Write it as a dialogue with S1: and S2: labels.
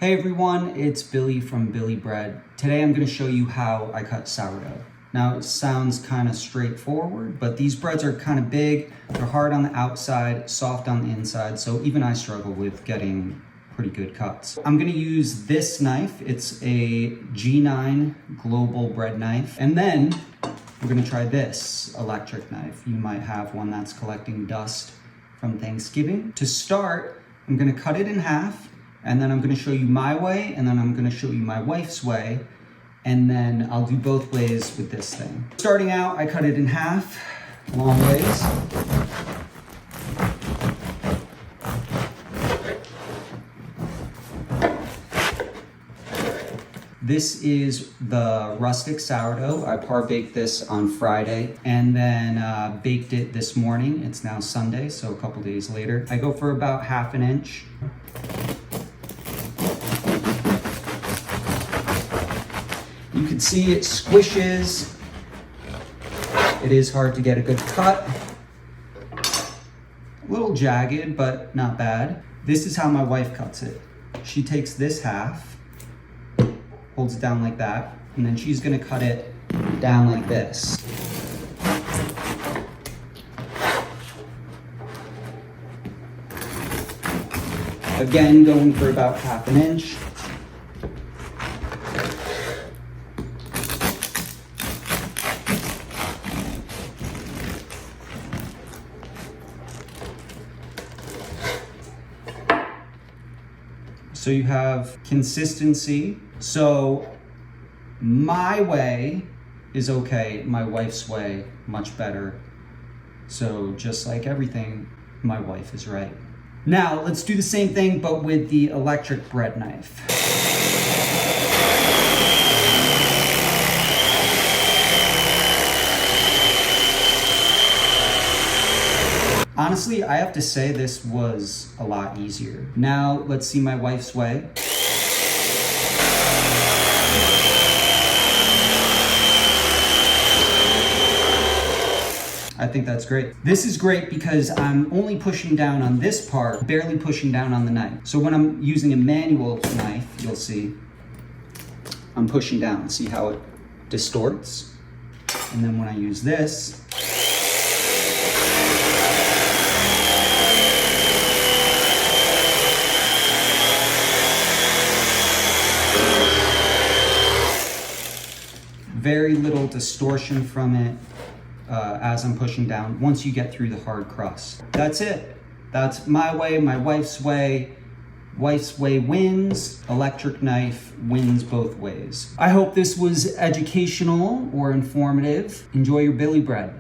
S1: Hey everyone, it's Billy from Billy Bread. Today I'm going to show you how I cut sourdough. Now it sounds kind of straightforward, but these breads are kind of big, they're hard on the outside, soft on the inside, so even I struggle with getting pretty good cuts. I'm going to use this knife. It's a G9 global bread knife. And then we're going to try this electric knife. You might have one that's collecting dust from Thanksgiving. To start, I'm going to cut it in half. And then I'm going to show you my way, and then I'm going to show you my wife's way, and then I'll do both ways with this thing. Starting out, I cut it in half, long ways. This is the rustic sourdough. I par-baked this on Friday and then baked it this morning. It's now Sunday, so a couple days later. I go for about 1/2 inch. You can see it squishes. It is hard to get a good cut. A little jagged, but not bad. This is how my wife cuts it. She takes this half, holds it down like that, and then she's gonna cut it down like this. Again, going for about 1/2 inch. So you have consistency. So my way is okay, my wife's way much better. So just like everything, my wife is right. Now let's do the same thing, but with the electric bread knife. Honestly, I have to say this was a lot easier. Now, let's see my wife's way. I think that's great. This is great because I'm only pushing down on this part, barely pushing down on the knife. So when I'm using a manual knife, you'll see I'm pushing down. See how it distorts? And then when I use this, very little distortion from it as I'm pushing down once you get through the hard crust. That's it. That's my way, my wife's way. Wife's way wins. Electric knife wins both ways. I hope this was educational or informative. Enjoy your Billy Bread.